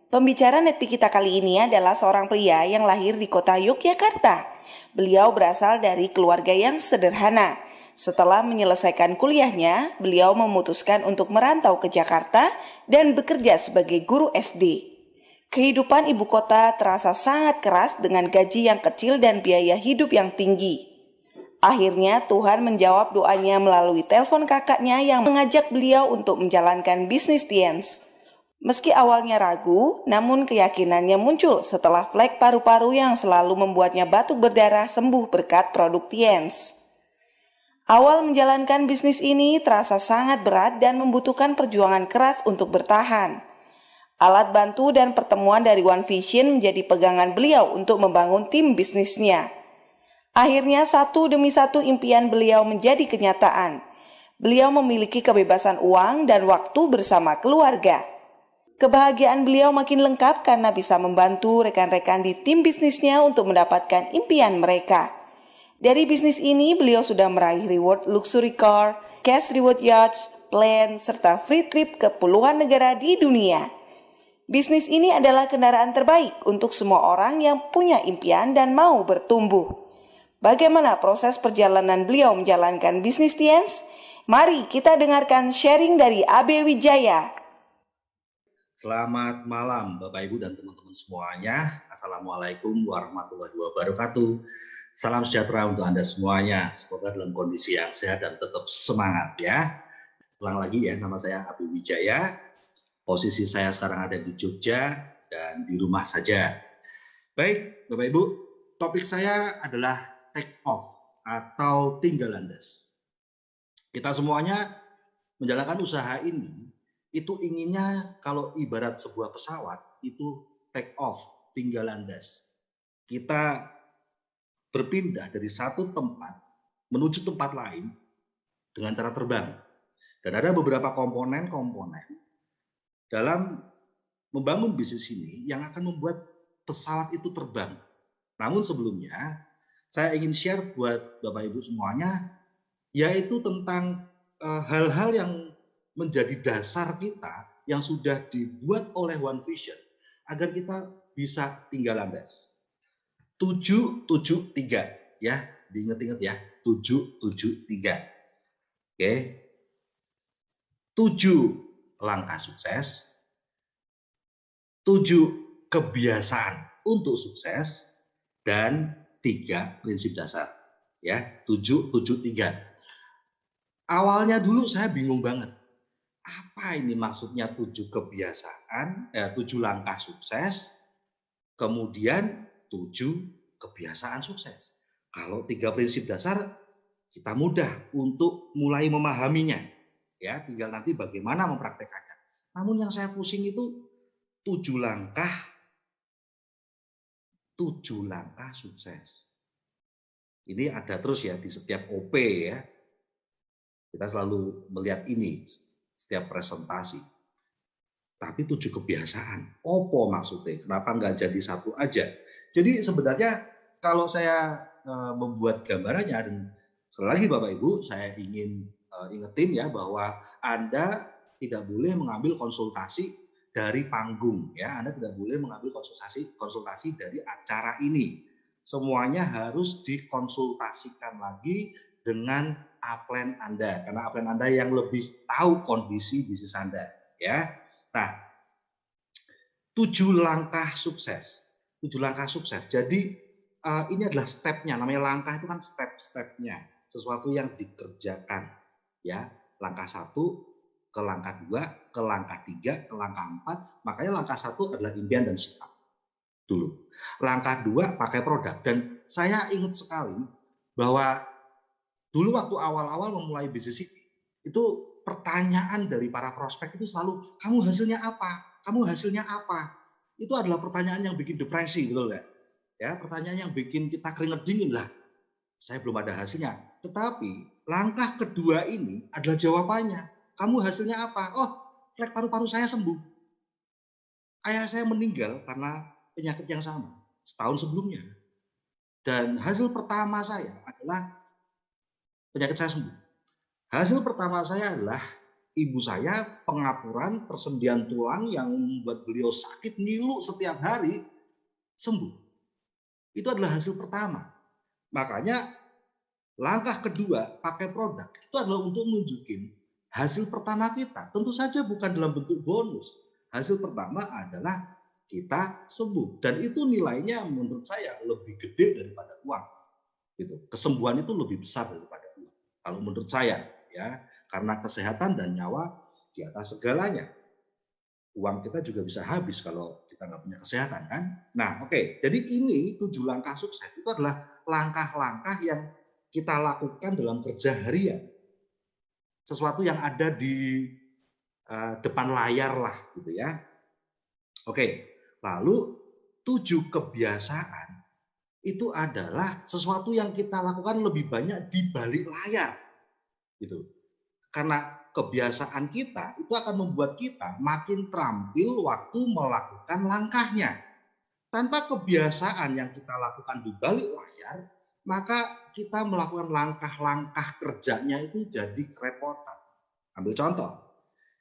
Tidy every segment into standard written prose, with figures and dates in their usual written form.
Pembicara Netpi kita kali ini adalah seorang pria yang lahir di kota Yogyakarta. Beliau berasal dari keluarga yang sederhana. Setelah menyelesaikan kuliahnya, beliau memutuskan untuk merantau ke Jakarta dan bekerja sebagai guru SD. Kehidupan ibu kota terasa sangat keras dengan gaji yang kecil dan biaya hidup yang tinggi. Akhirnya Tuhan menjawab doanya melalui telepon kakaknya yang mengajak beliau untuk menjalankan bisnis Tiens. Meski awalnya ragu, namun keyakinannya muncul setelah flek paru-paru yang selalu membuatnya batuk berdarah sembuh berkat produk Tiens. Awal menjalankan bisnis ini terasa sangat berat dan membutuhkan perjuangan keras untuk bertahan. Alat bantu dan pertemuan dari One Vision menjadi pegangan beliau untuk membangun tim bisnisnya. Akhirnya satu demi satu impian beliau menjadi kenyataan. Beliau memiliki kebebasan uang dan waktu bersama keluarga. Kebahagiaan beliau makin lengkap karena bisa membantu rekan-rekan di tim bisnisnya untuk mendapatkan impian mereka. Dari bisnis ini, beliau sudah meraih reward luxury car, cash reward yachts, plan, serta free trip ke puluhan negara di dunia. Bisnis ini adalah kendaraan terbaik untuk semua orang yang punya impian dan mau bertumbuh. Bagaimana proses perjalanan beliau menjalankan bisnis Tiens? Mari kita dengarkan sharing dari AB Wijaya. Selamat malam Bapak Ibu dan teman-teman semuanya. Assalamualaikum warahmatullahi wabarakatuh. Salam sejahtera untuk Anda semuanya. Semoga dalam kondisi yang sehat dan tetap semangat ya. Ulang lagi ya, nama saya Abi Wijaya. Posisi saya sekarang ada di Jogja dan di rumah saja. Baik Bapak Ibu, topik saya adalah take off atau tinggal landas. Kita semuanya menjalankan usaha ini itu inginnya kalau ibarat sebuah pesawat itu take off, tinggal landas. Kita berpindah dari satu tempat menuju tempat lain dengan cara terbang. Dan ada beberapa komponen-komponen dalam membangun bisnis ini yang akan membuat pesawat itu terbang. Namun sebelumnya saya ingin share buat Bapak Ibu semuanya yaitu tentang hal-hal yang menjadi dasar kita yang sudah dibuat oleh One Vision agar kita bisa tinggal landas. 773 ya, diingat-ingat ya, 773. Oke. 7 langkah sukses, 7 kebiasaan untuk sukses, dan 3 prinsip dasar. Ya, 773. Awalnya dulu saya bingung banget. Apa ini maksudnya 7 kebiasaan, 7 langkah sukses, kemudian 7 kebiasaan sukses. Kalau 3 prinsip dasar, kita mudah untuk mulai memahaminya. Ya, tinggal nanti bagaimana mempraktekannya. Namun yang saya pusing itu 7 langkah sukses. Ini ada terus ya di setiap OP ya. Kita selalu melihat ini setiap presentasi. Tapi 7 kebiasaan, opo maksudnya? Kenapa nggak jadi satu aja? Jadi sebenarnya kalau saya membuat gambarannya, dan sekali lagi Bapak Ibu, saya ingin ingetin ya bahwa Anda tidak boleh mengambil konsultasi dari panggung, ya. Anda tidak boleh mengambil konsultasi dari acara ini. Semuanya harus dikonsultasikan lagi dengan upline Anda, karena upline Anda yang lebih tahu kondisi bisnis Anda, ya. Nah, 7 langkah sukses. 7 langkah sukses. Jadi ini adalah stepnya. Namanya langkah itu kan step-stepnya, sesuatu yang dikerjakan, ya. Langkah 1 ke langkah 2, ke langkah 3, ke langkah 4. Makanya langkah 1 adalah impian dan sikap dulu. Langkah 2 pakai produk. Dan saya ingat sekali bahwa dulu waktu awal-awal memulai bisnis ini, itu pertanyaan dari para prospek itu selalu, kamu hasilnya apa? Kamu hasilnya apa? Itu adalah pertanyaan yang bikin depresi, betul nggak? Ya, pertanyaan yang bikin kita keringat dingin lah. Saya belum ada hasilnya. Tetapi langkah kedua ini adalah jawabannya. Kamu hasilnya apa? Oh, flek paru-paru saya sembuh. Ayah saya meninggal karena penyakit yang sama setahun sebelumnya. Dan hasil pertama saya adalah penyakit saya sembuh. Hasil pertama saya adalah ibu saya pengapuran persendian tulang yang membuat beliau sakit ngilu setiap hari, sembuh. Itu adalah hasil pertama. Makanya langkah kedua pakai produk itu adalah untuk menunjukin hasil pertama kita. Tentu saja bukan dalam bentuk bonus. Hasil pertama adalah kita sembuh, dan itu nilainya menurut saya lebih gede daripada uang. Gitu. Kesembuhan itu lebih besar daripada uang. Kalau menurut saya, ya, karena kesehatan dan nyawa di atas segalanya. Uang kita juga bisa habis kalau kita nggak punya kesehatan, kan? Nah, oke. Jadi ini 7 langkah sukses itu adalah langkah-langkah yang kita lakukan dalam kerja harian. Sesuatu yang ada di depan layar lah, gitu ya. Oke. Lalu 7 kebiasaan itu adalah sesuatu yang kita lakukan lebih banyak di balik layar, gitu. Karena kebiasaan kita itu akan membuat kita makin terampil waktu melakukan langkahnya. Tanpa kebiasaan yang kita lakukan di balik layar, maka kita melakukan langkah-langkah kerjanya itu jadi kerepotan. Ambil contoh,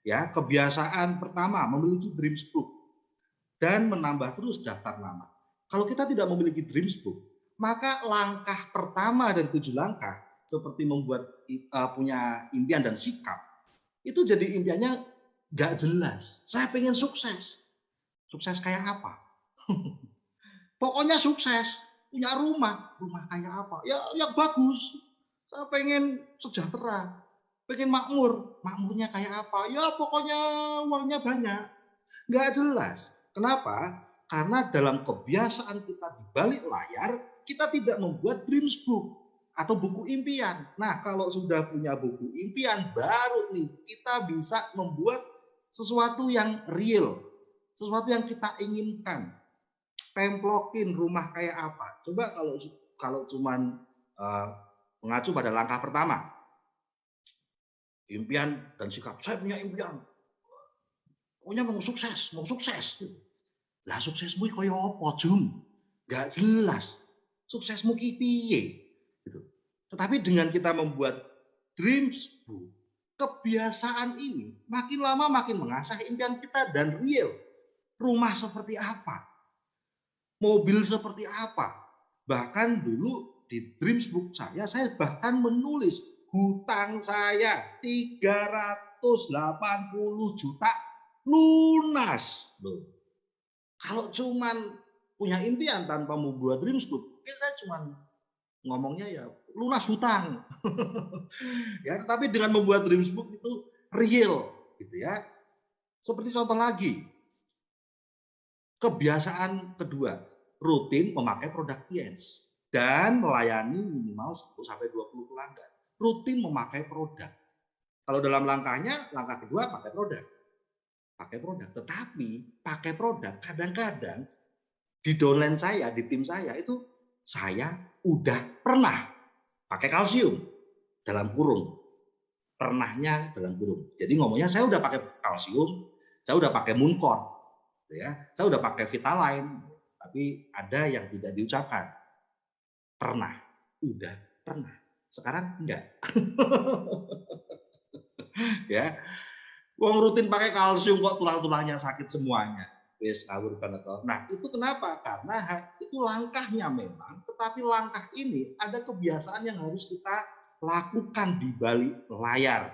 ya, kebiasaan pertama memiliki dreams book dan menambah terus daftar nama. Kalau kita tidak memiliki dreams book, maka langkah pertama dari 7 langkah seperti membuat punya impian dan sikap, itu jadi impiannya nggak jelas. Saya pengen sukses. Sukses kayak apa? Pokoknya sukses. Punya rumah. Rumah kayak apa? Ya yang bagus. Saya pengen sejahtera. Pengen makmur. Makmurnya kayak apa? Ya pokoknya uangnya banyak. Nggak jelas. Kenapa? Karena dalam kebiasaan kita di balik layar, kita tidak membuat dreams book atau buku impian. Nah, kalau sudah punya buku impian, baru nih kita bisa membuat sesuatu yang real, sesuatu yang kita inginkan. Templokin rumah kayak apa? Coba kalau cuman mengacu pada langkah pertama, impian dan sikap. Saya punya impian, pokoknya mau sukses. Lah suksesmu koyo apa, Jum? Gak jelas. Suksesmu ki piye? Gitu. Tetapi dengan kita membuat dreams book, kebiasaan ini makin lama makin mengasah impian kita dan real. Rumah seperti apa? Mobil seperti apa? Bahkan dulu di dreams book saya bahkan menulis hutang saya 380 juta lunas. Loh. Kalau cuman punya impian tanpa membuat dreams book, mungkin saya cuman ngomongnya ya lunas hutang. Ya, tetapi dengan membuat dreams book itu real, gitu ya. Seperti contoh lagi, kebiasaan kedua, rutin memakai produk Tiens dan melayani minimal 10-20 pelanggan. Rutin memakai produk. Kalau dalam langkahnya, langkah kedua pakai produk. Tetapi pakai produk kadang-kadang di downline saya, di tim saya itu saya udah pernah pakai kalsium dalam kurung. Pernahnya dalam kurung. Jadi ngomongnya saya udah pakai kalsium, saya udah pakai Mooncor, ya, saya udah pakai Vitaline, tapi ada yang tidak diucapkan. Pernah, udah pernah. Sekarang enggak. Ya. Wong rutin pakai kalsium kok tulang-tulangnya sakit semuanya. Wis ngawur banget toh. Nah, itu kenapa? Karena itu langkahnya memang, tetapi langkah ini ada kebiasaan yang harus kita lakukan di balik layar.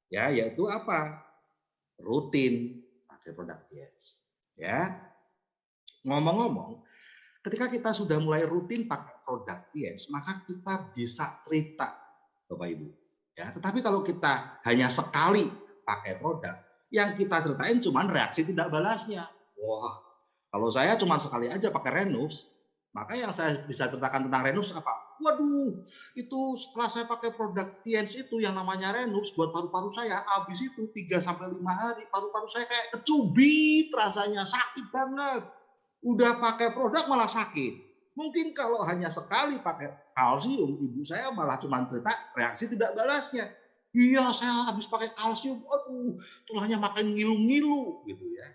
Ya, yaitu apa? Rutin pakai produk Tiens. Ya. Ngomong-ngomong, ketika kita sudah mulai rutin pakai produk Tiens, maka kita bisa cerita, Bapak Ibu. Ya, tetapi kalau kita hanya sekali pakai produk, yang kita ceritain cuma reaksi tidak balasnya. Wah, kalau saya cuma sekali aja pakai Renus, maka yang saya bisa ceritakan tentang Renus apa? Waduh, itu setelah saya pakai produk Tiens itu yang namanya Renus buat paru-paru saya, habis itu 3-5 hari paru-paru saya kayak kecubit rasanya, sakit banget. Udah pakai produk malah sakit. Mungkin kalau hanya sekali pakai kalsium, ibu saya malah cuma cerita reaksi tidak balasnya. Iya, saya habis pakai kalsium, aduh, tulangnya makin ngilu-ngilu gitu ya.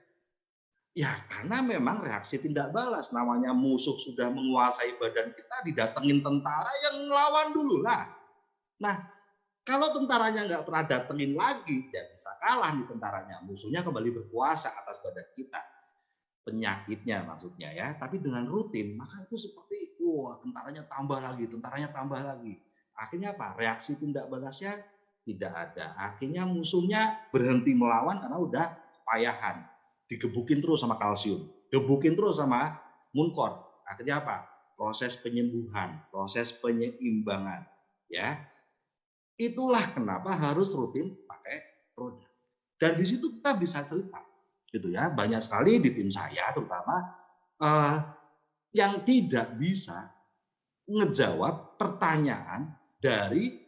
Ya, karena memang reaksi tidak balas. Namanya musuh sudah menguasai badan kita, didatengin tentara yang ngelawan dulu lah. Nah, Kalau tentaranya nggak pernah datengin lagi, ya bisa kalah nih tentaranya. Musuhnya kembali berkuasa atas badan kita. Penyakitnya maksudnya ya. Tapi dengan rutin, maka itu seperti, wah tentaranya tambah lagi. Akhirnya apa? Reaksi tindak balasnya tidak ada. Akhirnya musuhnya berhenti melawan karena udah kepayahan. Digebukin terus sama kalsium. Gebukin terus sama munkor. Akhirnya apa? Proses penyembuhan, proses penyeimbangan. Ya, itulah kenapa harus rutin pakai produk. Dan di situ kita bisa cerita, gitu ya. Banyak sekali di tim saya, terutama yang tidak bisa ngejawab pertanyaan dari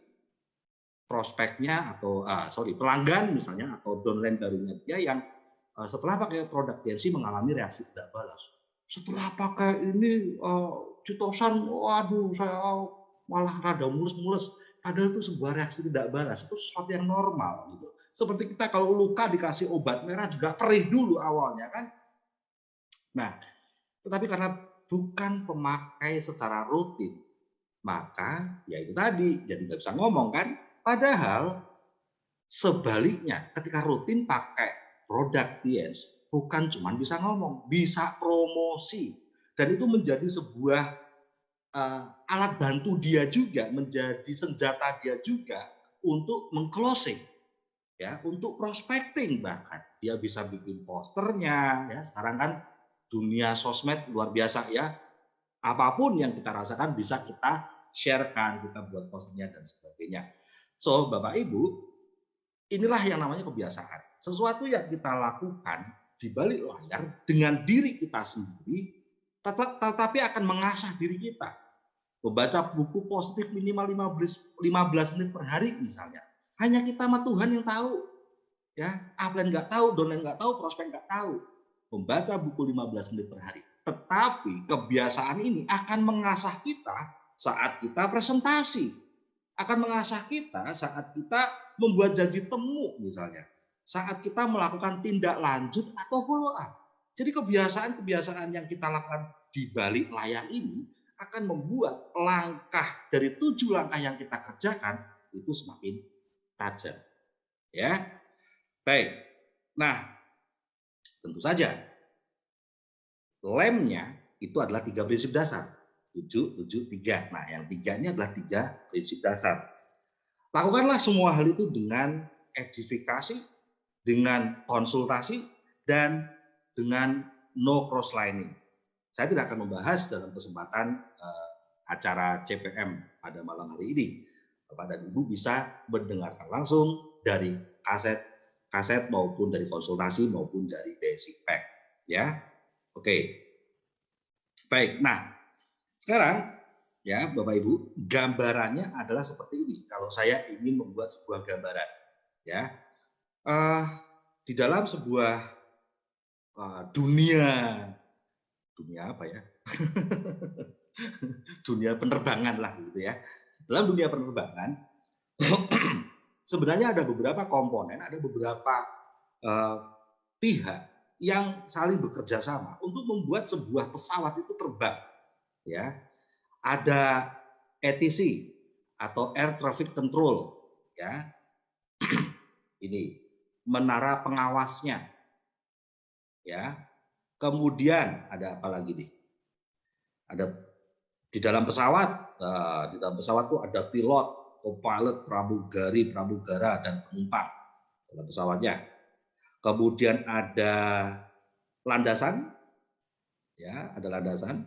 prospeknya atau pelanggan misalnya atau downline barunya dia yang setelah pakai produk TNC mengalami reaksi tidak balas. Setelah pakai ini citosan, waduh saya malah rada mulus-mulus. Padahal itu sebuah reaksi tidak balas, itu sesuatu yang normal gitu. Seperti kita kalau luka dikasih obat merah juga perih dulu awalnya kan. Nah, tetapi karena bukan pemakai secara rutin, maka ya itu tadi, jadi nggak bisa ngomong kan. Padahal sebaliknya, ketika rutin pakai produk TNC, bukan cuma bisa ngomong, bisa promosi. Dan itu menjadi sebuah alat bantu dia juga, menjadi senjata dia juga untuk mengclosing, ya, untuk prospecting bahkan. Dia bisa bikin posternya, ya. Sekarang kan dunia sosmed luar biasa ya. Apapun yang kita rasakan bisa kita sharekan, kita buat posternya dan sebagainya. So, Bapak Ibu, inilah yang namanya kebiasaan. Sesuatu yang kita lakukan di balik layar dengan diri kita sendiri, tetapi akan mengasah diri kita. Membaca buku positif minimal 15 menit per hari misalnya. Hanya kita sama Tuhan yang tahu. Ya, upline nggak tahu, downline nggak tahu, prospek nggak tahu. Membaca buku 15 menit per hari. Tetapi kebiasaan ini akan mengasah kita saat kita presentasi. Akan mengasah kita saat kita membuat janji temu misalnya. Saat kita melakukan tindak lanjut atau follow up. Jadi kebiasaan-kebiasaan yang kita lakukan di balik layar ini akan membuat langkah dari 7 langkah yang kita kerjakan itu semakin tajam. Ya, baik. Nah, tentu saja lemnya itu adalah 3 prinsip dasar. 7, 7, 3. Nah, yang 3 ini adalah 3 prinsip dasar. Lakukanlah semua hal itu dengan edifikasi, dengan konsultasi, dan dengan no cross-lining. Saya tidak akan membahas dalam kesempatan acara CPM pada malam hari ini. Bapak dan Ibu bisa mendengarkan langsung dari kaset maupun dari konsultasi maupun dari basic pack. Ya, oke. Baik, nah sekarang ya Bapak Ibu, gambarannya adalah seperti ini. Kalau saya ingin membuat sebuah gambaran, ya di dalam sebuah dunia apa ya? Dunia penerbangan lah gitu ya. Dalam dunia penerbangan sebenarnya ada beberapa komponen, ada beberapa pihak yang saling bekerja sama untuk membuat sebuah pesawat itu terbang. Ya, ada ATC atau Air Traffic Control, ya. Ini menara pengawasnya, ya. Kemudian ada apa lagi nih? Ada di dalam pesawat itu ada pilot, co-pilot, pramugara dan penumpang dalam pesawatnya. Kemudian ada landasan, ya, ada landasan.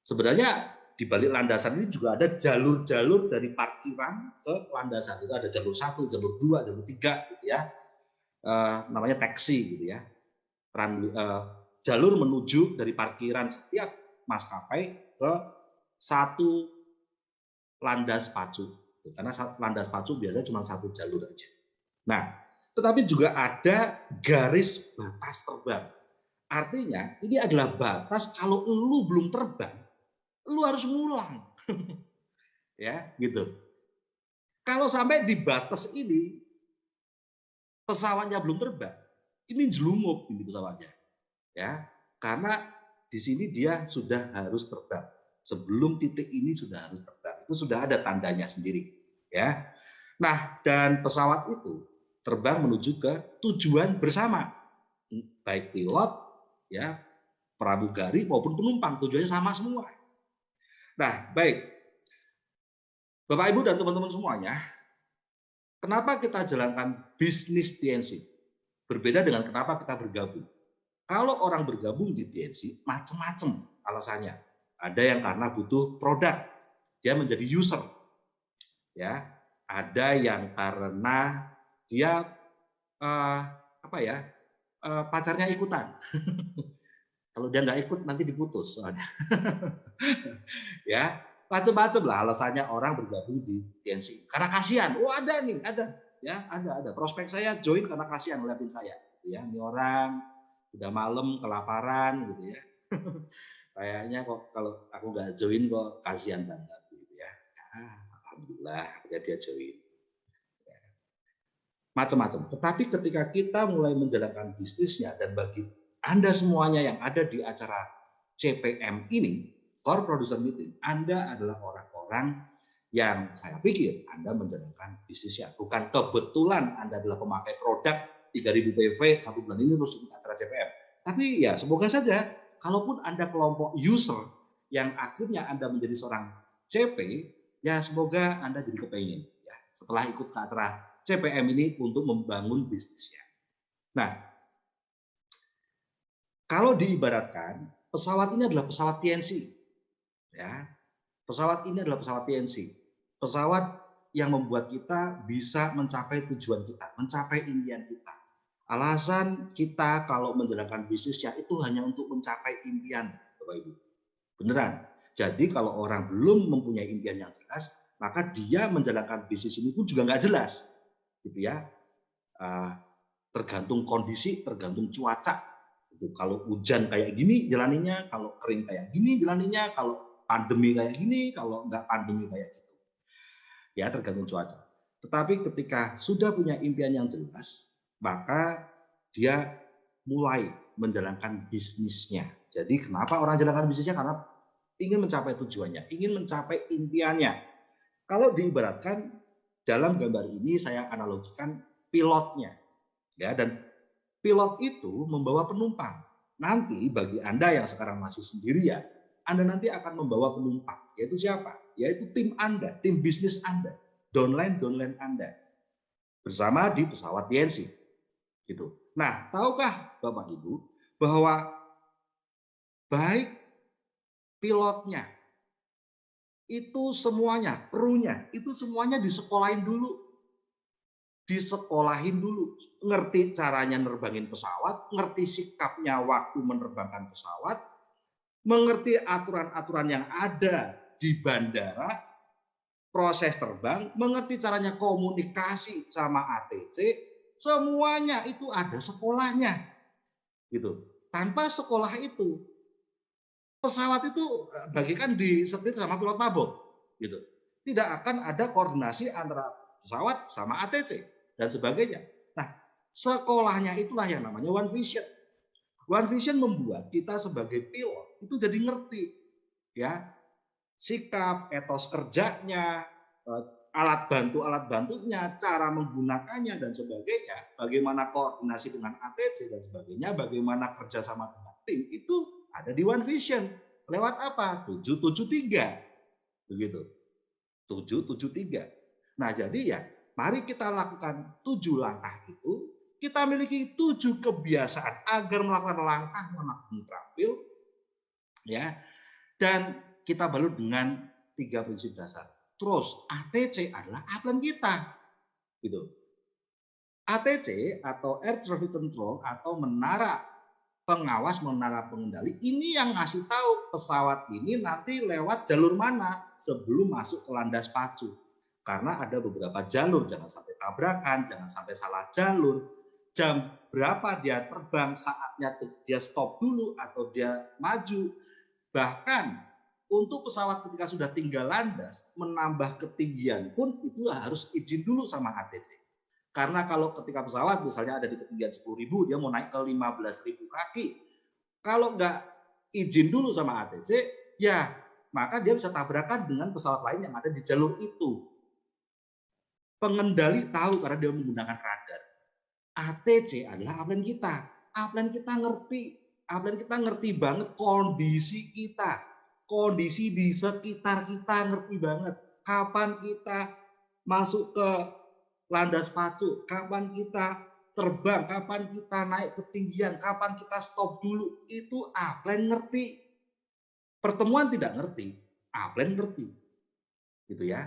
Sebenarnya di balik landasan ini juga ada jalur-jalur dari parkiran ke landasan. Itu ada jalur 1, jalur 2, jalur 3 gitu ya. Namanya taksi gitu ya. Jalur menuju dari parkiran setiap maskapai ke satu landas pacu. Karena landas pacu biasanya cuma satu jalur aja. Nah, tetapi juga ada garis batas terbang. Artinya ini adalah batas kalau lu belum terbang, lu harus ngulang. Ya, gitu. Kalau sampai di batas ini pesawatnya belum terbang, ini jelumuk ini pesawatnya. Ya, karena di sini dia sudah harus terbang. Sebelum titik ini sudah harus terbang. Itu sudah ada tandanya sendiri, ya. Nah, dan pesawat itu terbang menuju ke tujuan bersama, baik pilot, ya, pramugari maupun penumpang, tujuannya sama semua. Nah, baik, Bapak Ibu dan teman-teman semuanya, kenapa kita jalankan bisnis TNC? Berbeda dengan kenapa kita bergabung. Kalau orang bergabung di TNC, macam-macam alasannya. Ada yang karena butuh produk, dia menjadi user. Ya, ada yang karena dia pacarnya ikutan. Kalau dia nggak ikut nanti diputus soalnya. Ya, macam-macam lah alasannya orang bergabung di TNC. Karena kasihan. Oh, ada nih, ada. Ya, ada. Prospek saya join karena kasihan ngeliatin saya. Ya, ini orang udah malam kelaparan gitu ya. Kayaknya kok kalau aku nggak join kok kasihan banget gitu ya. Alhamdulillah ya dia join. Macam-macam. Tetapi ketika kita mulai menjalankan bisnisnya dan bagi Anda semuanya yang ada di acara CPM ini, Core Producer Meeting, Anda adalah orang-orang yang saya pikir Anda menjalankan bisnisnya. Bukan kebetulan Anda adalah pemakai produk 3.000 PV satu bulan ini terus ikut acara CPM. Tapi ya semoga saja, kalaupun Anda kelompok user yang akhirnya Anda menjadi seorang CP, ya semoga Anda jadi kepengen. Ya, setelah ikut ke acara CPM ini untuk membangun bisnisnya. Nah, kalau diibaratkan, pesawat ini adalah pesawat TNC. Ya, pesawat ini adalah pesawat TNC. Pesawat yang membuat kita bisa mencapai tujuan kita, mencapai impian kita. Alasan kita kalau menjalankan bisnisnya itu hanya untuk mencapai impian, Bapak Ibu. Beneran. Jadi kalau orang belum mempunyai impian yang jelas, maka dia menjalankan bisnis ini pun juga nggak jelas. Gitu ya, tergantung kondisi, tergantung cuaca. Gitu. Kalau hujan kayak gini jalaninya, kalau kering kayak gini jalaninya, kalau pandemi kayak gini, kalau nggak pandemi kayak gitu. Ya tergantung cuaca. Tetapi ketika sudah punya impian yang jelas, maka dia mulai menjalankan bisnisnya. Jadi kenapa orang jalankan bisnisnya? Karena ingin mencapai tujuannya, ingin mencapai impiannya. Kalau diibaratkan dalam gambar ini saya analogikan pilotnya, ya, dan pilot itu membawa penumpang. Nanti bagi Anda yang sekarang masih sendirian, Anda nanti akan membawa penumpang. Yaitu siapa? Yaitu tim Anda, tim bisnis Anda, downline Anda bersama di pesawat TNC. Gitu. Nah, tahukah Bapak Ibu bahwa baik pilotnya itu semuanya, krunya, itu semuanya disekolahin dulu. Disekolahin dulu. Ngerti caranya nerbangin pesawat, ngerti sikapnya waktu menerbangkan pesawat, mengerti aturan-aturan yang ada di bandara, proses terbang, mengerti caranya komunikasi sama ATC, semuanya itu ada sekolahnya. Gitu. Tanpa sekolah itu, pesawat itu bagikan disetir sama pilot mabok, gitu. Tidak akan ada koordinasi antara pesawat sama ATC dan sebagainya. Nah, sekolahnya itulah yang namanya One Vision. One Vision membuat kita sebagai pilot itu jadi ngerti, ya, sikap, etos kerjanya, alat bantunya, cara menggunakannya dan sebagainya, bagaimana koordinasi dengan ATC dan sebagainya, bagaimana kerjasama dengan tim itu ada di One Vision. Lewat apa? 773. Begitu. 773. Nah, jadi ya, mari kita lakukan 7 langkah itu. Kita miliki 7 kebiasaan agar melakukan langkah manapun terampil, ya. Dan kita balut dengan 3 prinsip dasar. Terus ATC adalah upline kita. Gitu. ATC atau Air Traffic Control atau menara pengawas, menara pengendali, ini yang ngasih tahu pesawat ini nanti lewat jalur mana sebelum masuk ke landas pacu. Karena ada beberapa jalur, jangan sampai tabrakan, jangan sampai salah jalur. Jam berapa dia terbang, saatnya dia stop dulu atau dia maju. Bahkan untuk pesawat ketika sudah tinggal landas, menambah ketinggian pun itu harus izin dulu sama ATC. Karena kalau ketika pesawat misalnya ada di ketinggian 10.000, dia mau naik ke 15.000 kaki. Kalau nggak izin dulu sama ATC, ya maka dia bisa tabrakan dengan pesawat lain yang ada di jalur itu. Pengendali tahu karena dia menggunakan radar. ATC adalah upline kita. Upline kita ngerti banget kondisi kita. Kondisi di sekitar kita ngerti banget. Kapan kita masuk ke landas pacu, kapan kita terbang, kapan kita naik ketinggian, kapan kita stop dulu. Itu upline ngerti. Pertemuan tidak ngerti, upline ngerti. Gitu ya.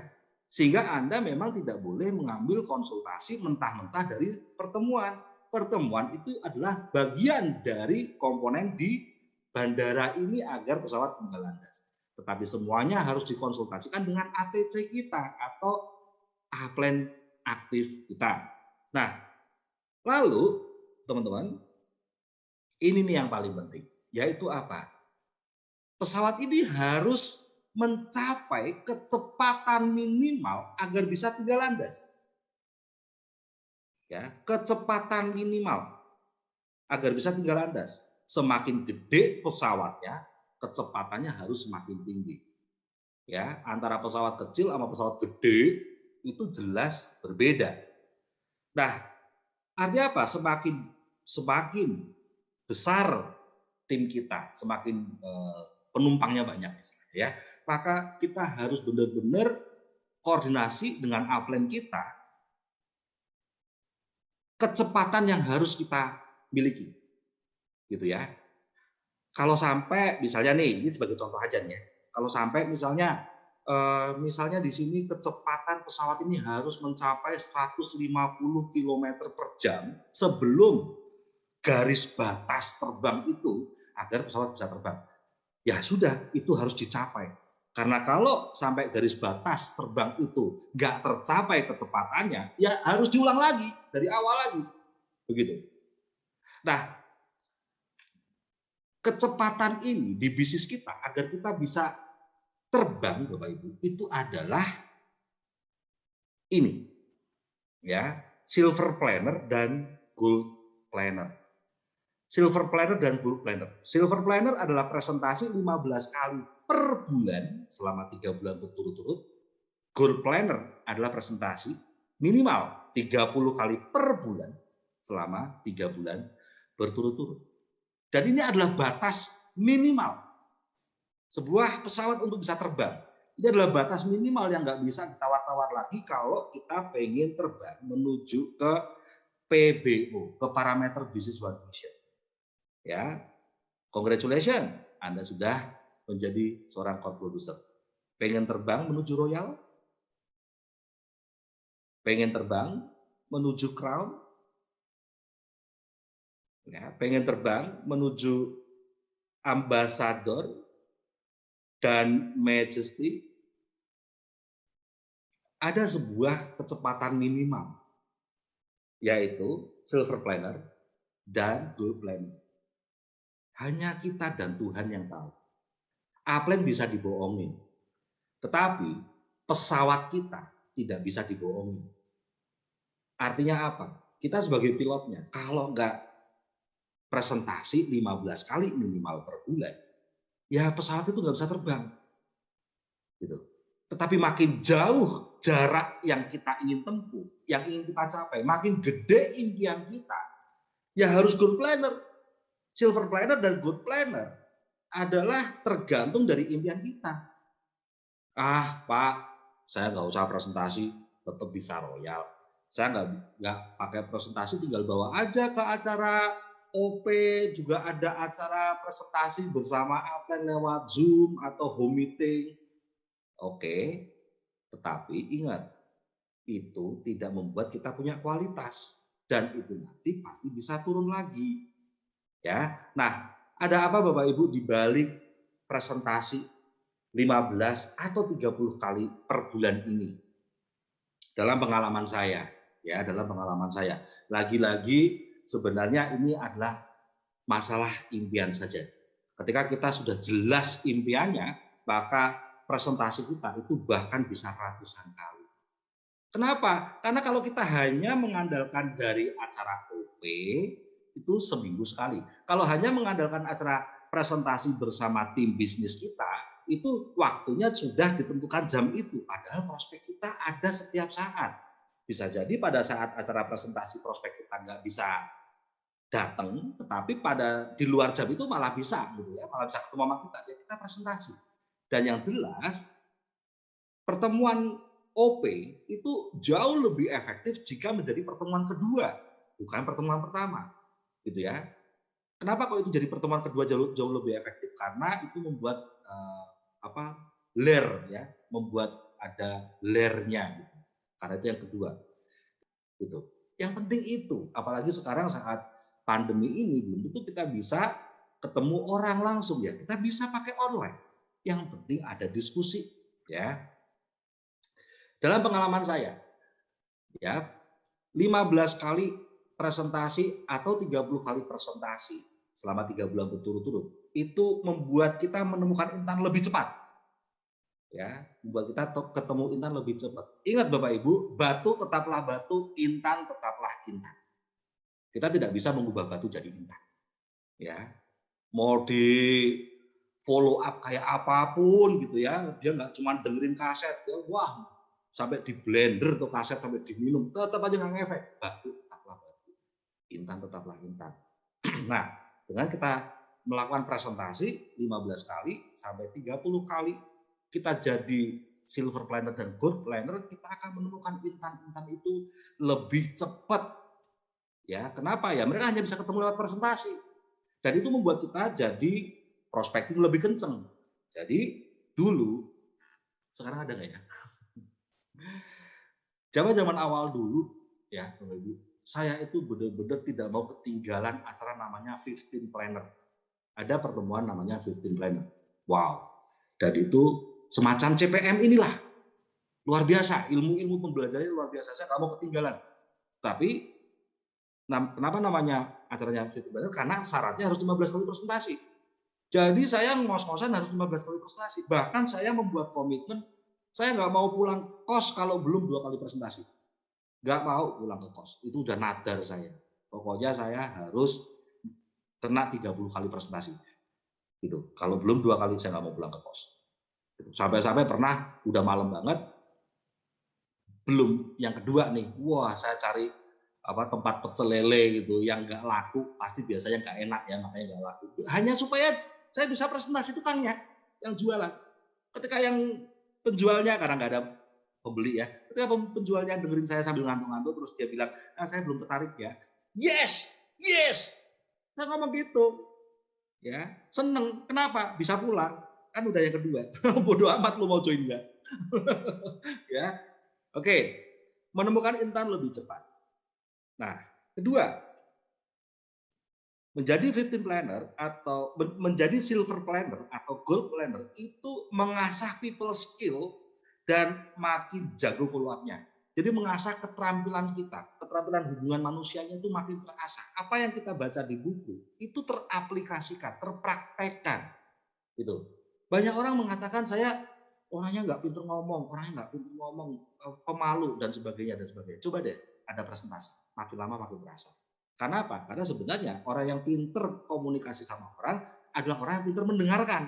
Sehingga Anda memang tidak boleh mengambil konsultasi mentah-mentah dari pertemuan. Pertemuan itu adalah bagian dari komponen di bandara ini agar pesawat tinggal landas. Tetapi semuanya harus dikonsultasikan dengan ATC kita atau upline aktif kita. Nah, lalu teman-teman, ini nih yang paling penting, yaitu apa? Pesawat ini harus mencapai kecepatan minimal agar bisa tinggal landas. Ya, kecepatan minimal agar bisa tinggal landas. Semakin gede pesawatnya, kecepatannya harus semakin tinggi. Ya, antara pesawat kecil sama pesawat gede itu jelas berbeda. Nah, artinya apa? Semakin besar tim kita, semakin penumpangnya banyak, ya. Maka kita harus benar-benar koordinasi dengan upline kita, kecepatan yang harus kita miliki, gitu ya. Kalau sampai misalnya nih, ini sebagai contoh aja nih ya, kalau sampai misalnya di sini kecepatan pesawat ini harus mencapai 150 km per jam sebelum garis batas terbang itu agar pesawat bisa terbang. Ya sudah, itu harus dicapai. Karena kalau sampai garis batas terbang itu nggak tercapai kecepatannya, ya harus diulang lagi, dari awal lagi. Begitu. Nah, kecepatan ini di bisnis kita agar kita bisa terbang, Bapak Ibu, itu adalah ini. Ya, silver planner dan gold planner. Silver planner dan gold planner. Silver planner adalah presentasi 15 kali per bulan selama 3 bulan berturut-turut. Gold planner adalah presentasi minimal 30 kali per bulan selama 3 bulan berturut-turut. Dan ini adalah batas minimal. Sebuah pesawat untuk bisa terbang. Ini adalah batas minimal yang nggak bisa ditawar-tawar lagi kalau kita pengen terbang menuju ke PBO, ke parameter business one mission. Ya, congratulations, Anda sudah menjadi seorang co-producer. Pengen terbang menuju Royal? Pengen terbang menuju Crown? Ya, pengen terbang menuju Ambassador dan Majesty? Ada sebuah kecepatan minimal, yaitu Silver Planner dan Gold Planner. Hanya kita dan Tuhan yang tahu. Upline bisa dibohongin, tetapi pesawat kita tidak bisa dibohongin. Artinya apa? Kita sebagai pilotnya, kalau nggak presentasi 15 kali minimal per bulan, ya pesawat itu nggak bisa terbang. Gitu. Tetapi makin jauh jarak yang kita ingin tempuh, yang ingin kita capai, makin gede impian kita, ya harus gold planner. Silver planner dan gold planner adalah tergantung dari impian kita. Ah, Pak, saya nggak usah presentasi, tetap bisa Royal. Saya nggak pakai presentasi, tinggal bawa aja ke acara OP, juga ada acara presentasi bersama upline lewat Zoom atau home meeting. Oke, tetapi ingat, itu tidak membuat kita punya kualitas. Dan itu nanti pasti bisa turun lagi. Ya, nah, ada apa Bapak Ibu di balik presentasi 15 atau 30 kali per bulan ini? Dalam pengalaman saya, lagi-lagi sebenarnya ini adalah masalah impian saja. Ketika kita sudah jelas impiannya, maka presentasi kita itu bahkan bisa ratusan kali. Kenapa? Karena kalau kita hanya mengandalkan dari acara OP, itu seminggu sekali. Kalau hanya mengandalkan acara presentasi bersama tim bisnis kita, itu waktunya sudah ditentukan jam itu. Padahal prospek kita ada setiap saat. Bisa jadi pada saat acara presentasi prospek kita nggak bisa datang, tetapi di luar jam itu malah bisa gitu ya, malah bisa ketemu sama kita, ya kita presentasi. Dan yang jelas pertemuan OP itu jauh lebih efektif jika menjadi pertemuan kedua, bukan pertemuan pertama, gitu ya. Kenapa kok itu jadi pertemuan kedua jauh lebih efektif? Karena itu membuat layer ya, membuat ada layernya gitu. Karena itu yang kedua. Gitu. Yang penting itu, apalagi sekarang saat pandemi ini belum tentu kita bisa ketemu orang langsung ya. Kita bisa pakai online. Yang penting ada diskusi ya. Dalam pengalaman saya ya, 15 kali presentasi atau 30 kali presentasi selama 3 bulan berturut-turut itu membuat kita menemukan intan lebih cepat. Ya, membuat kita ketemu intan lebih cepat. Ingat Bapak Ibu, batu tetaplah batu, intan tetaplah intan. Kita tidak bisa mengubah batu jadi intan. Ya, mau di follow up kayak apapun gitu ya, dia nggak cuma dengerin kaset, ya, wah sampai di blender tuh kaset sampai diminum, tetap aja nggak ngefek. Batu tetaplah batu, intan tetaplah intan. Nah, dengan kita melakukan presentasi 15 kali sampai 30 kali kita jadi silver planner dan gold planner, kita akan menemukan intan-intan itu lebih cepat. Ya, kenapa ya? Mereka hanya bisa ketemu lewat presentasi. Dan itu membuat kita jadi prospek itu lebih kenceng. Jadi dulu, sekarang ada nggak ya? Zaman awal dulu, ya Bapak Ibu, saya itu benar-benar tidak mau ketinggalan acara namanya 15 Planner. Ada pertemuan namanya 15 Planner. Wow. Dan itu semacam CPM inilah. Luar biasa, ilmu-ilmu pembelajarannya luar biasa. Saya nggak mau ketinggalan. Tapi kenapa namanya acaranya 15 Planner? Karena syaratnya harus 15 kali presentasi. Jadi saya ngos-ngosan harus 15 kali presentasi. Bahkan saya membuat komitmen, saya nggak mau pulang kos kalau belum 2 kali presentasi. Nggak mau pulang ke kos. Itu udah nadar saya. Pokoknya saya harus kena 30 kali presentasi. Gitu. Kalau belum 2 kali saya nggak mau pulang ke kos. Sampai-sampai pernah udah malam banget, belum yang kedua nih, wah saya cari tempat pecel lele gitu yang nggak laku, pasti biasanya nggak enak ya, makanya nggak laku. Hanya supaya saya bisa presentasi tukangnya yang jualan. Ketika yang penjualnya, karena nggak ada pembeli ya, ketika penjualnya dengerin saya sambil ngantuk-ngantuk, terus dia bilang, saya belum tertarik ya. Yes, saya ngomong gitu, ya seneng. Kenapa? Bisa pulang. Kan udah yang kedua. Bodoh amat lu mau join nggak? Ya, oke. Menemukan intan lebih cepat. Nah, kedua, menjadi 15 planner atau menjadi silver planner atau gold planner itu mengasah people skill dan makin jago follow up-nya. Jadi mengasah keterampilan kita, keterampilan hubungan manusianya itu makin terasah. Apa yang kita baca di buku itu teraplikasikan, terpraktekkan. Gitu. Banyak orang mengatakan saya orangnya nggak pintar ngomong, pemalu dan sebagainya dan sebagainya. Coba deh ada presentasi, makin lama makin terasa. Karena apa? Karena sebenarnya orang yang pintar komunikasi sama orang adalah orang yang pintar mendengarkan.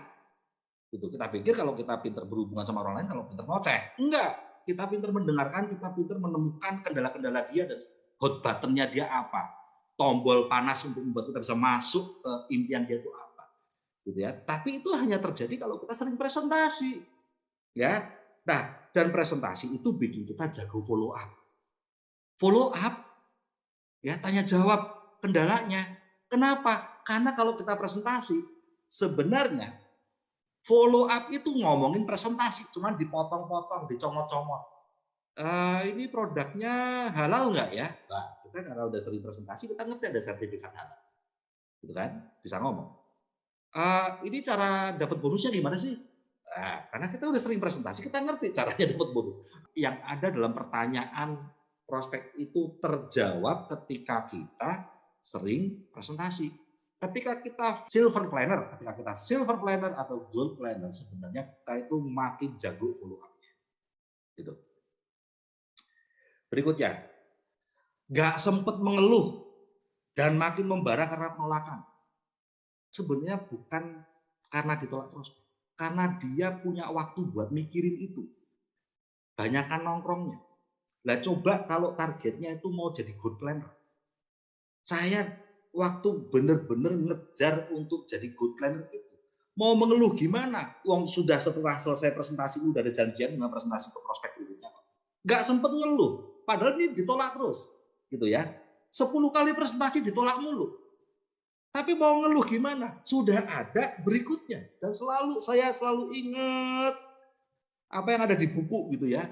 Gitu. Kita pikir kalau kita pintar berhubungan sama orang lain, kalau pintar ngoceh. Enggak. Kita pintar mendengarkan, kita pintar menemukan kendala-kendala dia dan hot button-nya dia apa. Tombol panas untuk membuat kita bisa masuk ke impian dia itu apa. Gitu ya. Tapi itu hanya terjadi kalau kita sering presentasi. Ya. Nah, dan presentasi itu bikin kita jago follow up. Follow up, ya tanya jawab kendalanya. Kenapa? Karena kalau kita presentasi, sebenarnya follow up itu ngomongin presentasi, cuman dipotong-potong, dicomot-comot. Ini produknya halal nggak ya? Nah, kita karena udah sering presentasi, kita ngerti ada sertifikat halal. Gitu kan? Bisa ngomong. Ini cara dapat bonusnya gimana sih? Nah, karena kita udah sering presentasi, kita ngerti caranya dapat bonus. Yang ada dalam pertanyaan prospek itu terjawab ketika kita sering presentasi. Ketika kita silver planner atau gold planner, sebenarnya kita itu makin jago follow up-nya. Gitu. Berikutnya, nggak sempat mengeluh dan makin membara karena penolakan. Sebenarnya bukan karena ditolak terus, karena dia punya waktu buat mikirin itu. Banyakan nongkrongnya. Lah coba kalau targetnya itu mau jadi good planner. Saya waktu benar-benar ngejar untuk jadi good planner itu, mau mengeluh gimana? Wong sudah setelah selesai presentasi udah ada janjian dengan presentasi ke prospek berikutnya. Nggak sempet ngeluh, padahal ini ditolak terus, gitu ya. 10 kali presentasi ditolak mulu. Tapi mau ngeluh gimana? Sudah ada berikutnya. Dan saya selalu ingat apa yang ada di buku gitu ya.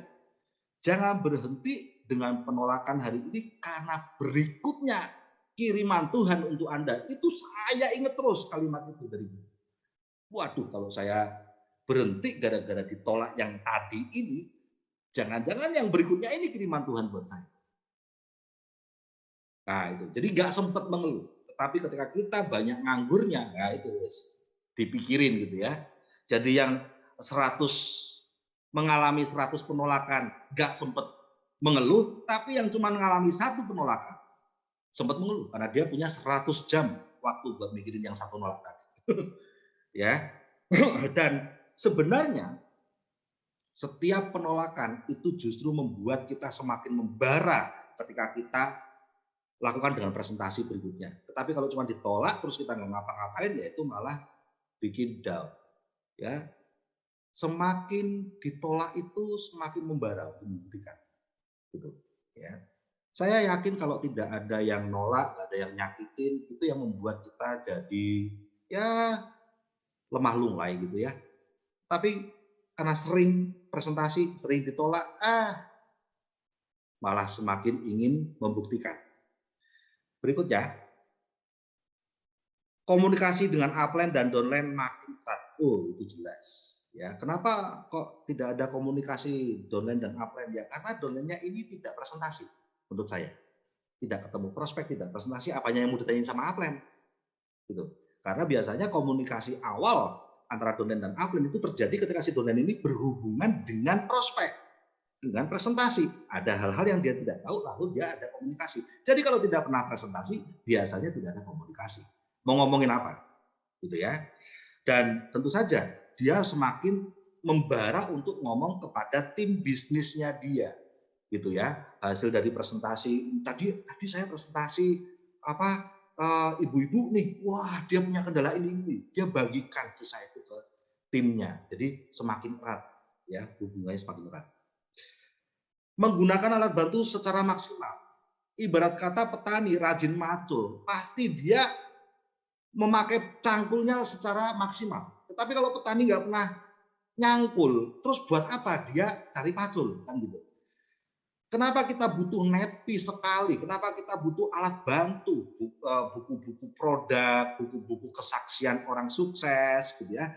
Jangan berhenti dengan penolakan hari ini karena berikutnya kiriman Tuhan untuk Anda. Itu saya ingat terus kalimat itu dari buku. Waduh, kalau saya berhenti gara-gara ditolak yang tadi ini, jangan-jangan yang berikutnya ini kiriman Tuhan buat saya. Nah itu, jadi nggak sempat mengeluh. Tetapi ketika kita banyak nganggurnya, ya itu dipikirin gitu ya. Jadi yang 100 mengalami 100 penolakan nggak sempat mengeluh, tapi yang cuma mengalami 1 penolakan sempat mengeluh karena dia punya 100 jam waktu buat mikirin yang 1 nolak tadi. Ya. Dan sebenarnya setiap penolakan itu justru membuat kita semakin membara ketika kita lakukan dengan presentasi berikutnya. Tetapi kalau cuma ditolak terus kita nggak ngapa-ngapain, ya itu malah bikin down. Ya, semakin ditolak itu semakin membara, membuktikan. Gitu. Ya, saya yakin kalau tidak ada yang nolak, nggak ada yang nyakitin, itu yang membuat kita jadi ya lemah lunglai gitu ya. Tapi karena sering presentasi, sering ditolak, malah semakin ingin membuktikan. Berikutnya, komunikasi dengan upline dan downline makin ketat. Oh, itu jelas. Ya, kenapa kok tidak ada komunikasi downline dan upline? Ya, karena downline-nya ini tidak presentasi menurut saya. Tidak ketemu prospek, tidak presentasi, apanya yang mau ditanyain sama upline. Gitu. Karena biasanya komunikasi awal antara downline dan upline itu terjadi ketika si downline ini berhubungan dengan prospek. Dengan presentasi, ada hal-hal yang dia tidak tahu, lalu dia ada komunikasi. Jadi kalau tidak pernah presentasi, biasanya tidak ada komunikasi. Mau ngomongin apa? Gitu ya. Dan tentu saja, dia semakin membara untuk ngomong kepada tim bisnisnya dia. Gitu ya. Hasil dari presentasi, tadi saya presentasi ibu-ibu nih, wah dia punya kendala ini. Dia bagikan kisah itu ke timnya. Jadi semakin erat, ya hubungannya semakin erat. Menggunakan alat bantu secara maksimal. Ibarat kata petani rajin macul, pasti dia memakai cangkulnya secara maksimal. Tetapi kalau petani nggak pernah nyangkul, terus buat apa dia cari pacul, kan gitu. Kenapa kita butuh netpi sekali? Kenapa kita butuh alat bantu, buku-buku produk, buku-buku kesaksian orang sukses, gitu ya.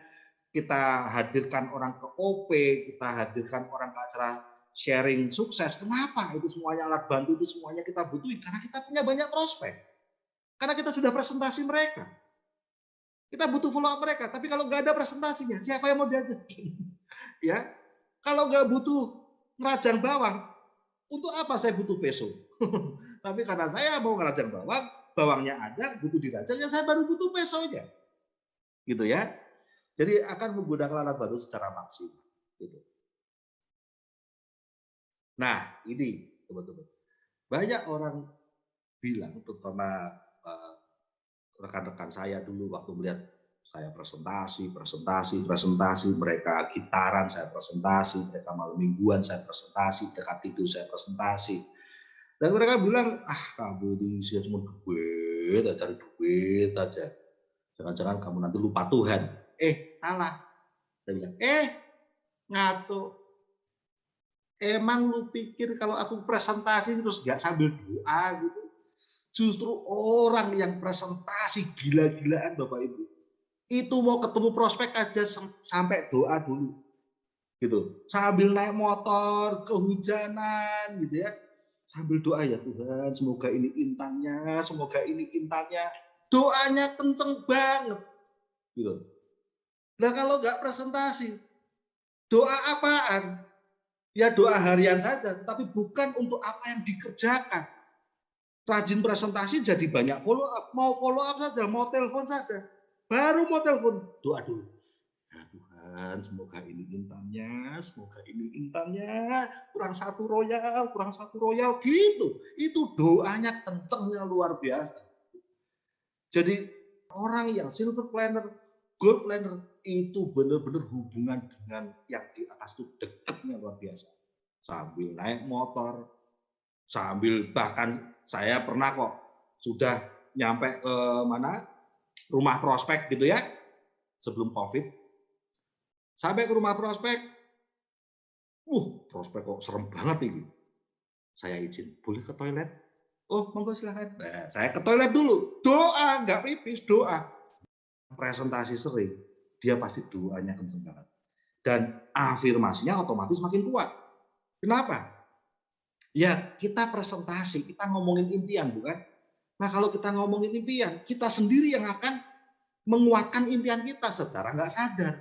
Kita hadirkan orang ke OP, kita hadirkan orang ke acara sharing sukses. Kenapa itu semuanya alat bantu itu semuanya kita butuhin? Karena kita punya banyak prospek. Karena kita sudah presentasi mereka. Kita butuh follow up mereka. Tapi kalau nggak ada presentasinya, siapa yang mau diajak? Ya, kalau nggak butuh ngerajang bawang, untuk apa saya butuh peso? Tapi karena saya mau ngerajang bawang, bawangnya ada, butuh dirajang, ya saya baru butuh pesonya. Gitu ya. Jadi akan menggunakan alat bantu secara maksimal. Gitu. Nah, ini teman-teman. Banyak orang bilang, terutama rekan-rekan saya dulu waktu melihat saya presentasi, mereka gitaran saya presentasi, mereka malam mingguan saya presentasi, mereka tidur saya presentasi. Dan mereka bilang, kamu ini sih cuma duit, cari duit aja. Jangan-jangan kamu nanti lupa Tuhan. Salah. Saya bilang, ngaco. Emang lu pikir kalau aku presentasi terus gak sambil doa gitu? Justru orang yang presentasi gila-gilaan Bapak Ibu. Itu mau ketemu prospek aja sampai doa dulu. Gitu. Sambil naik motor, kehujanan gitu ya. Sambil doa, ya Tuhan, semoga ini intannya, semoga ini intannya. Doanya kenceng banget. Gitu. Nah kalau gak presentasi, doa apaan? Ya doa harian saja, tapi bukan untuk apa yang dikerjakan. Rajin presentasi jadi banyak follow up. Mau follow up saja, mau telepon saja. Baru mau telepon, doa dulu. Ya Tuhan, semoga ini intannya, semoga ini intannya, kurang satu royal gitu. Itu doanya kencengnya luar biasa. Jadi orang yang silver planner, gold planner itu benar-benar hubungan dengan yang di atas itu dekatnya luar biasa. Sambil naik motor, sambil bahkan saya pernah kok sudah nyampe ke mana rumah prospek gitu ya sebelum COVID. Sampai ke rumah prospek, prospek kok serem banget ini. Saya izin, boleh ke toilet? Oh, monggo silahkan. Nah, saya ke toilet dulu. Doa, nggak pipis, doa. Presentasi sering, dia pasti doanya kenceng banget. Dan afirmasinya otomatis makin kuat. Kenapa? Ya, kita presentasi, kita ngomongin impian, bukan? Nah, kalau kita ngomongin impian, kita sendiri yang akan menguatkan impian kita secara nggak sadar.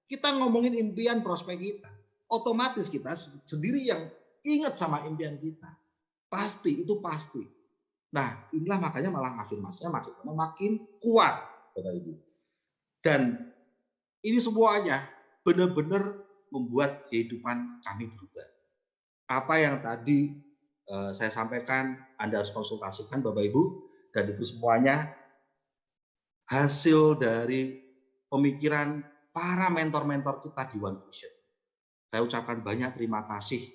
Kita ngomongin impian prospek kita, otomatis kita sendiri yang ingat sama impian kita. Pasti, itu pasti. Nah, inilah makanya malah afirmasinya makin lama makin kuat, Bapak Ibu. Dan ini semuanya benar-benar membuat kehidupan kami berubah. Apa yang tadi saya sampaikan, Anda harus konsultasikan Bapak Ibu, dan itu semuanya hasil dari pemikiran para mentor-mentor kita di One Vision. Saya ucapkan banyak terima kasih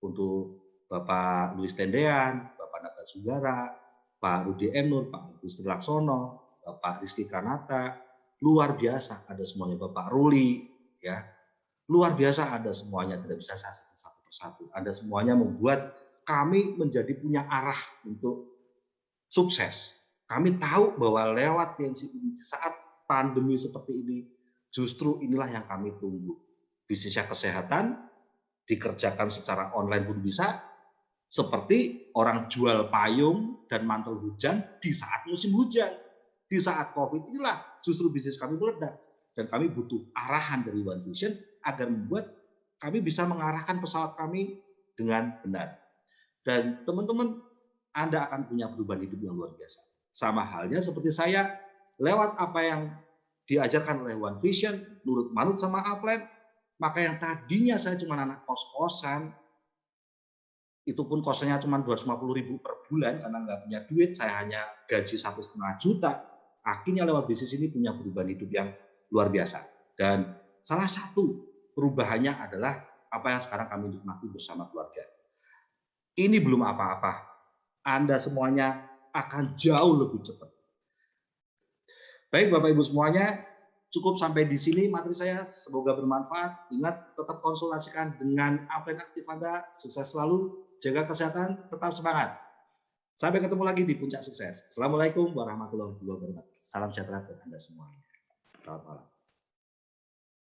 untuk Bapak Luis Tendean, Bapak Nata Sugara, Pak Rudi M. Nur, Pak Gustri Laksono, Bapak Rizky Kanata, luar biasa ada semuanya, Bapak Ruli, ya luar biasa ada semuanya, tidak bisa saya sebut satu persatu. Ada semuanya membuat kami menjadi punya arah untuk sukses. Kami tahu bahwa lewat PNC ini saat pandemi seperti ini, justru inilah yang kami tunggu. Bisnisnya kesehatan, dikerjakan secara online pun bisa, seperti orang jual payung dan mantel hujan di saat musim hujan. Di saat COVID inilah justru bisnis kami meledak. Dan kami butuh arahan dari One Vision agar membuat kami bisa mengarahkan pesawat kami dengan benar. Dan teman-teman, Anda akan punya perubahan hidup yang luar biasa. Sama halnya seperti saya, lewat apa yang diajarkan oleh One Vision, nurut manut sama Upland, maka yang tadinya saya cuma anak kos-kosan, itu pun kosnya cuma 250.000 per bulan karena nggak punya duit, saya hanya gaji 1,5 juta. Akhirnya lewat bisnis ini punya perubahan hidup yang luar biasa. Dan salah satu perubahannya adalah apa yang sekarang kami nikmati bersama keluarga. Ini belum apa-apa. Anda semuanya akan jauh lebih cepat. Baik Bapak Ibu semuanya, cukup sampai di sini materi saya. Semoga bermanfaat. Ingat, tetap konsultasikan dengan Upland Aktif Anda. Sukses selalu, jaga kesehatan, tetap semangat. Sampai ketemu lagi di Puncak Sukses. Assalamualaikum warahmatullahi wabarakatuh. Salam sejahtera untuk Anda semuanya. Selamat malam.